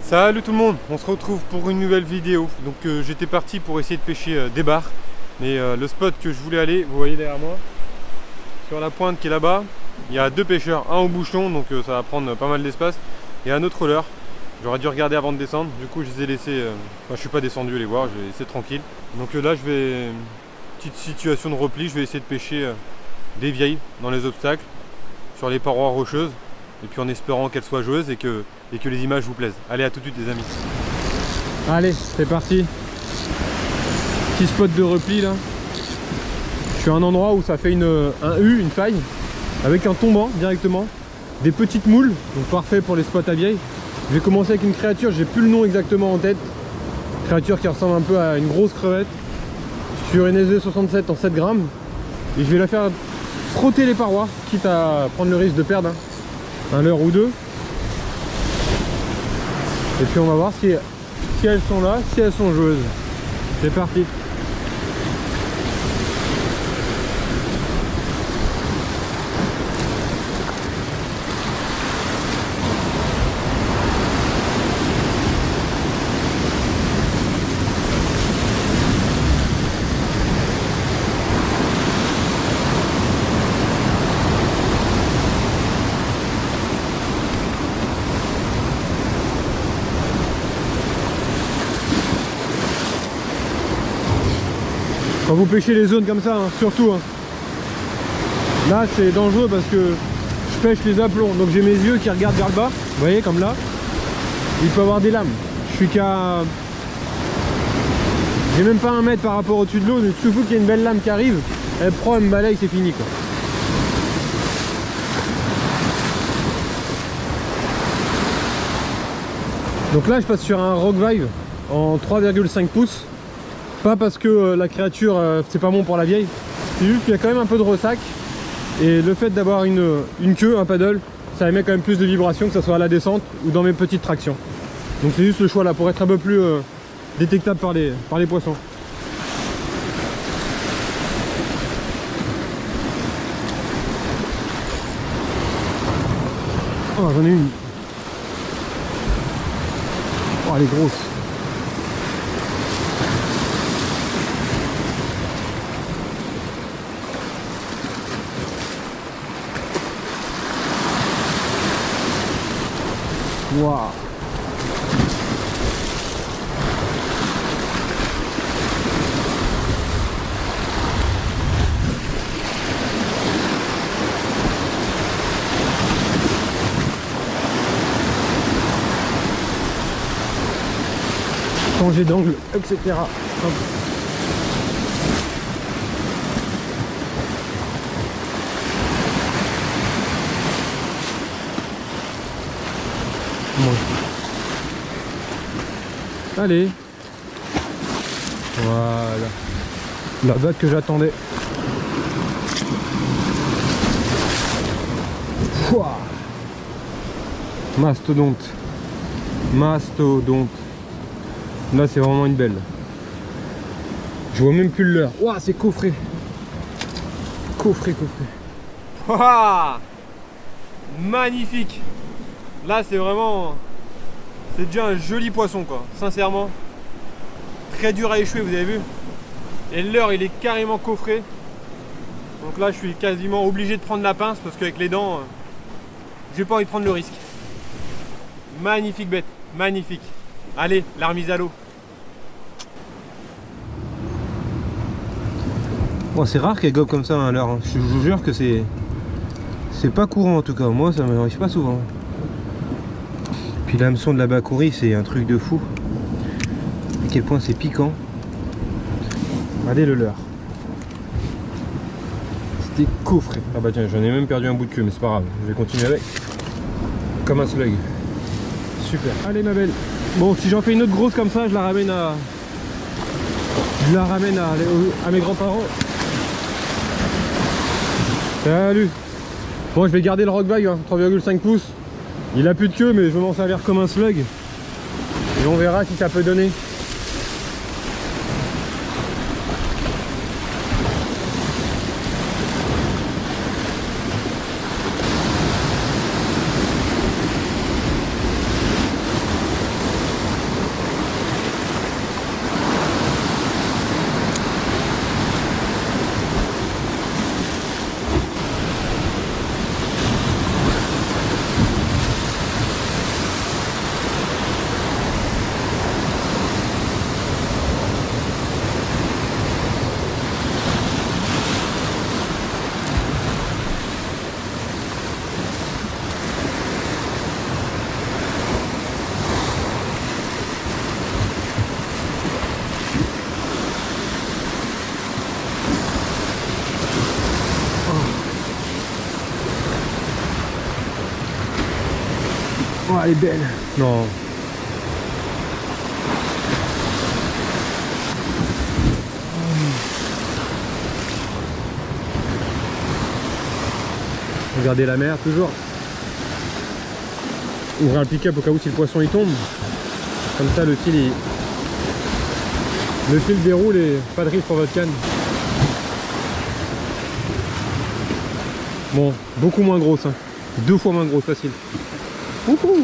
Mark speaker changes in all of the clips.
Speaker 1: Salut tout le monde, on se retrouve pour une nouvelle vidéo. Donc j'étais parti pour essayer de pêcher des bars. Mais le spot que je voulais aller, vous voyez derrière moi, sur la pointe qui est là-bas, il y a deux pêcheurs, un au bouchon, donc ça va prendre pas mal d'espace, et un autre leurre. J'aurais dû regarder avant de descendre, du coup je les ai laissés, enfin je suis pas descendu les voir, j'ai laissé tranquille. Donc là je vais, petite situation de repli, je vais essayer de pêcher des vieilles dans les obstacles, sur les parois rocheuses, et puis en espérant qu'elles soient joueuses et que les images vous plaisent. Allez, à tout de suite les amis. Allez, c'est parti. Petit spot de repli là. Je suis à un endroit où ça fait un U, une faille, avec un tombant directement, des petites moules, donc parfait pour les spots à vieilles. Je vais commencer avec une créature, j'ai plus le nom exactement en tête. Créature qui ressemble un peu à une grosse crevette, sur une SV67 en 7 grammes. Et je vais la faire frotter les parois, quitte à prendre le risque de perdre un leurre ou deux. Et puis on va voir si elles sont là, si elles sont joueuses. C'est parti. Quand vous pêchez les zones comme ça, hein, surtout, hein. Là c'est dangereux parce que je pêche les aplombs, donc j'ai mes yeux qui regardent vers le bas, vous voyez comme là, il peut y avoir des lames. Je suis qu'à... J'ai même pas un mètre par rapport au-dessus de l'eau, mais il suffit qu'il y ait une belle lame qui arrive, elle prend, elle me balaye, c'est fini quoi. Donc là je passe sur un Rock Vibe en 3,5 pouces. Pas parce que la créature c'est pas bon pour la vieille, c'est juste qu'il y a quand même un peu de ressac. Et le fait d'avoir une queue, un paddle, ça émet quand même plus de vibrations, que ce soit à la descente ou dans mes petites tractions. Donc c'est juste le choix là pour être un peu plus détectable par les poissons. Oh, j'en ai une. Oh, elle est grosse. Waouh. Changer d'angle, etc. Hop. Allez, voilà la vague que j'attendais. Mastodonte, mastodonte. Là c'est vraiment une belle. Je vois même plus le leurre. Ouah, c'est coffré. Coffré. Ouah, magnifique. Là c'est vraiment... C'est déjà un joli poisson quoi, sincèrement. Très dur à échouer, vous avez vu. Et le leurre il est carrément coffré. Donc là je suis quasiment obligé de prendre la pince parce qu'avec les dents, j'ai pas envie de prendre le risque. Magnifique bête, magnifique. Allez, la remise à l'eau. Bon, c'est rare qu'elle gobe comme ça un leurre, hein. Je vous jure que c'est pas courant en tout cas. Moi ça m'arrive pas souvent. Puis l'hameçon de la Bakouri c'est un truc de fou. À quel point c'est piquant. Regardez le leurre. C'était coffré. Ah bah tiens, j'en ai même perdu un bout de queue, mais c'est pas grave. Je vais continuer avec. Comme un slug. Super. Allez ma belle. Bon, si j'en fais une autre grosse comme ça, je la ramène à mes grands-parents. Salut. Bon, je vais garder le Rock Vibe, hein, 3,5 pouces. Il a plus de queue, mais je vais m'en servir comme un slug. Et on verra si ça peut donner. elle est belle. Non. Regardez la mer toujours. Ouvrir le pick-up au cas où si le poisson il tombe. Comme ça le fil déroule et pas de risque pour votre canne. Bon, beaucoup moins grosse, hein. 2 fois moins grosse, facile. Coucou.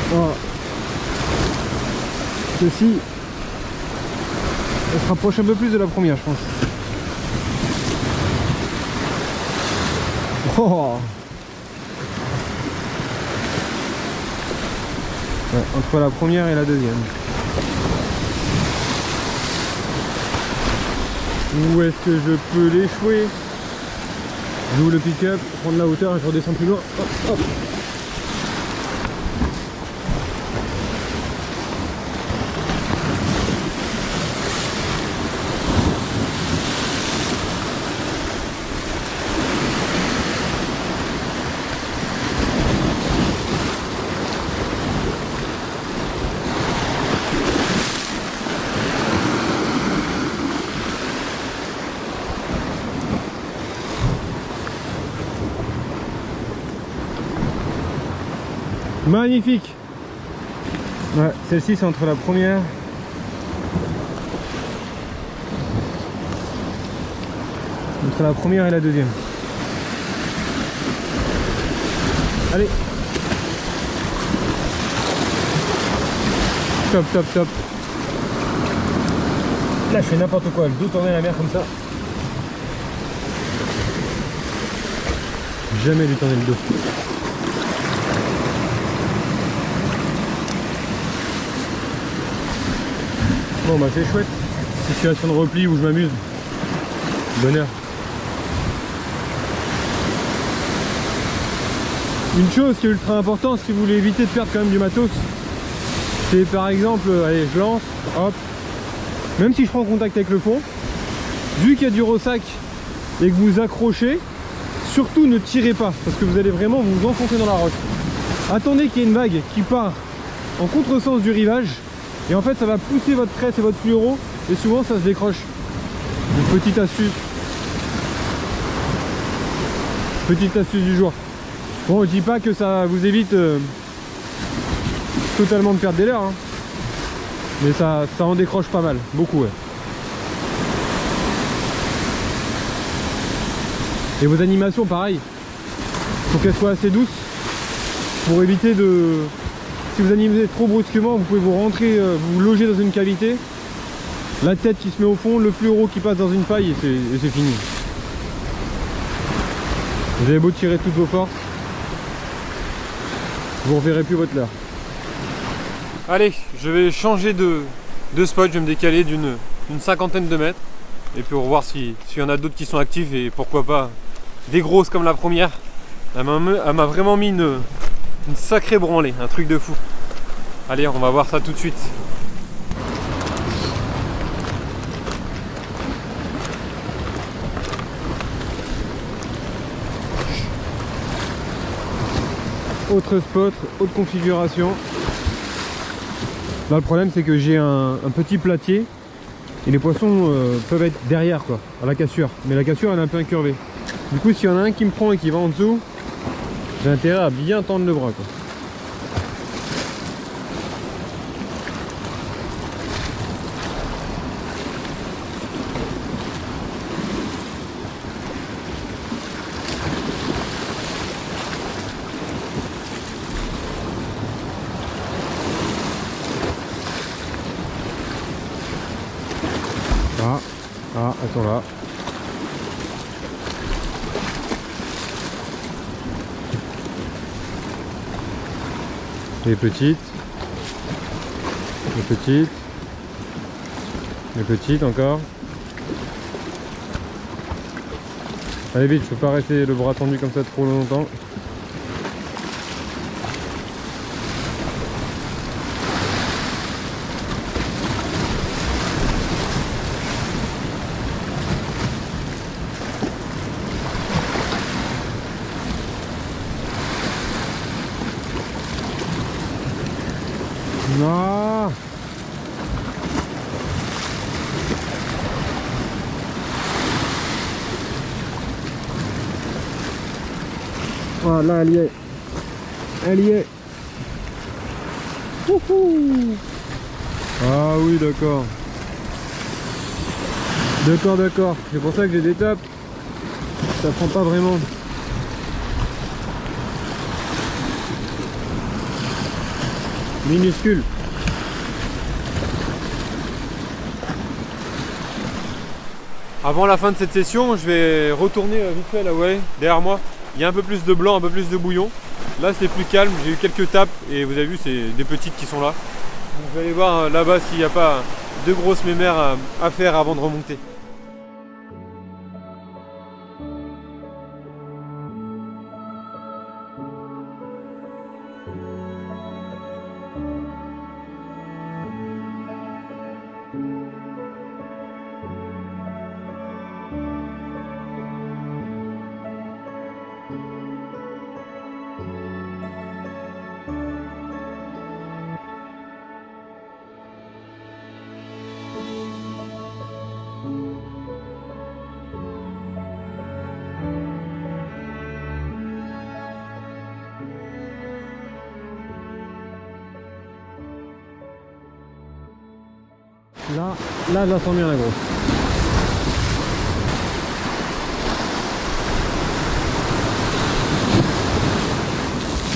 Speaker 1: Voilà. Ceci, elle se rapproche un peu plus de la première, je pense. Oh. Ouais, entre la première et la deuxième. Où est-ce que je peux l'échouer? J'ouvre le pick-up, prendre la hauteur et je redescends plus loin. Hop, hop. Magnifique. Ouais, celle-ci c'est entre la première et la deuxième. Allez. Top, top, top. Là je fais n'importe quoi, le dos tourné à la mer comme ça. Jamais lui tourner le dos. Bon bah c'est chouette, situation de repli où je m'amuse, bonheur. Une chose qui est ultra importante si vous voulez éviter de perdre quand même du matos, c'est par exemple, allez je lance, hop, même si je prends contact avec le fond, vu qu'il y a du ressac et que vous accrochez, surtout ne tirez pas, parce que vous allez vraiment vous enfoncer dans la roche. Attendez qu'il y ait une vague qui part en contresens du rivage, et en fait ça va pousser votre tresse et votre fluoro et souvent ça se décroche. Une petite astuce du jour. Bon, je dis pas que ça vous évite totalement de perdre des leurres, hein. Mais ça en décroche pas mal, beaucoup, ouais. Et vos animations pareil, faut qu'elles soient assez douces pour éviter de... Si vous animez trop brusquement, vous pouvez vous rentrer, vous loger dans une cavité, la tête qui se met au fond, le fluoro qui passe dans une faille et c'est fini. Vous avez beau tirer toutes vos forces, vous ne reverrez plus votre leurre. Allez, je vais changer de spot, je vais me décaler d'une cinquantaine de mètres. Et puis on va voir s'il y en a d'autres qui sont actifs et pourquoi pas des grosses comme la première. Elle m'a vraiment mis une sacrée branlée, un truc de fou. Allez, on va voir ça tout de suite. Autre spot, autre configuration. Là le problème c'est que j'ai un petit platier et les poissons peuvent être derrière quoi, à la cassure. Mais la cassure elle est un peu incurvée. Du coup s'il y en a un qui me prend et qui va en dessous, j'ai intérêt à bien tendre le bras quoi. Ah, elles sont là. Les petites. Les petites. Les petites encore. Allez vite, je peux pas rester le bras tendu comme ça trop longtemps. Non. Voilà, elle y est. Elle y est. Wouhou. Ah oui, d'accord. D'accord. C'est pour ça que j'ai des tapes. Ça prend pas vraiment. Minuscule. Avant la fin de cette session, je vais retourner vite fait là, ouais, derrière moi. Il y a un peu plus de blanc, un peu plus de bouillon. Là c'est plus calme, j'ai eu quelques tapes et vous avez vu c'est des petites qui sont là. Donc, je vais aller voir là-bas s'il n'y a pas de grosses mémères à faire avant de remonter. Là, je la sens bien la grosse.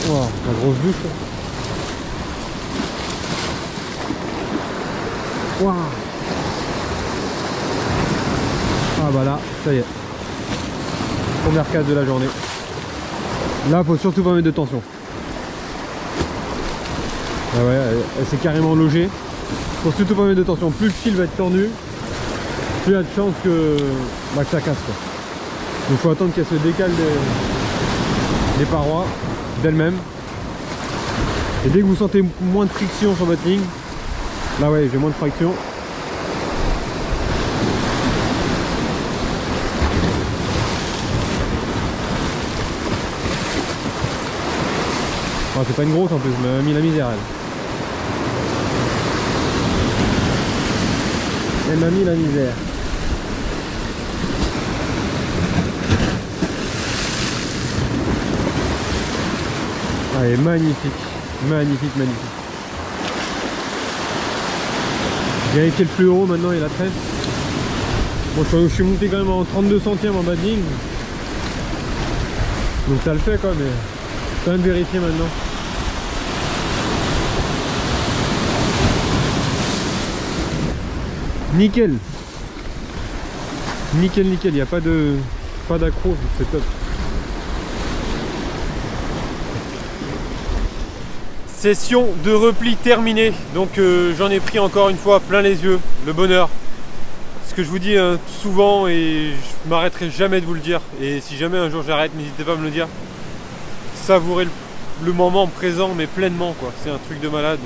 Speaker 1: Wow, la grosse bûche. Wow. Ah bah là, ça y est. Première casse de la journée. Là, faut surtout pas mettre de tension. Ah ouais, elle s'est carrément logée. Faut surtout pas mettre de tension. Plus le fil va être tendu, plus il y a de chances que ça casse, quoi. Donc faut attendre qu'elle se décale des parois d'elle-même. Et dès que vous sentez moins de friction sur votre ligne, là ouais, j'ai moins de friction. Oh, c'est pas une grosse en plus, elle m'a mis la misère elle. Elle m'a mis la misère. Ah, elle est magnifique. Magnifique. J'ai vérifié le plus haut maintenant, il a 13. Bon, je suis monté quand même en 32 centièmes en bas de ligne. Donc ça le fait quoi, mais quand même vérifier maintenant. Nickel, il n'y a pas d'accro, c'est top. Session de repli terminée, donc j'en ai pris encore une fois plein les yeux, le bonheur. Ce que je vous dis souvent et je m'arrêterai jamais de vous le dire, et si jamais un jour j'arrête, n'hésitez pas à me le dire. Savourer le moment présent mais pleinement quoi, c'est un truc de malade.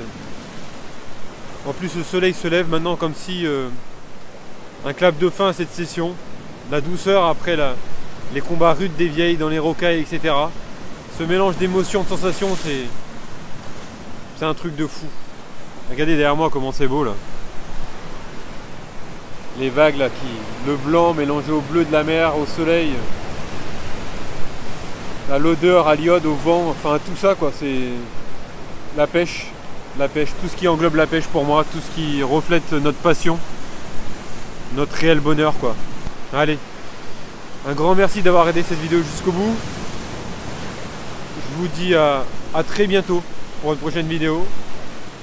Speaker 1: En plus le soleil se lève maintenant comme si un clap de fin à cette session. La douceur après les combats rudes des vieilles dans les rocailles, etc. Ce mélange d'émotions, de sensations, c'est un truc de fou. Regardez derrière moi comment c'est beau là. Les vagues là, le blanc mélangé au bleu de la mer, au soleil. L'odeur à l'iode, au vent, enfin tout ça quoi, c'est la pêche, tout ce qui englobe la pêche pour moi, tout ce qui reflète notre passion, notre réel bonheur quoi. Allez, un grand merci d'avoir aidé cette vidéo jusqu'au bout. Je vous dis à très bientôt pour une prochaine vidéo.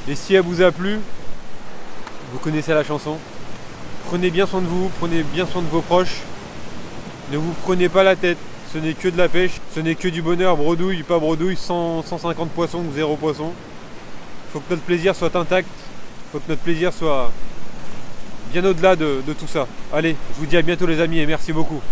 Speaker 1: Et si elle vous a plu, vous connaissez la chanson. Prenez bien soin de vous, prenez bien soin de vos proches. Ne vous prenez pas la tête. Ce n'est que de la pêche, ce n'est que du bonheur, bredouille, pas bredouille, 150 poissons ou 0 poisson. Il faut que notre plaisir soit intact, il faut que notre plaisir soit bien au-delà de tout ça. Allez, je vous dis à bientôt les amis et merci beaucoup.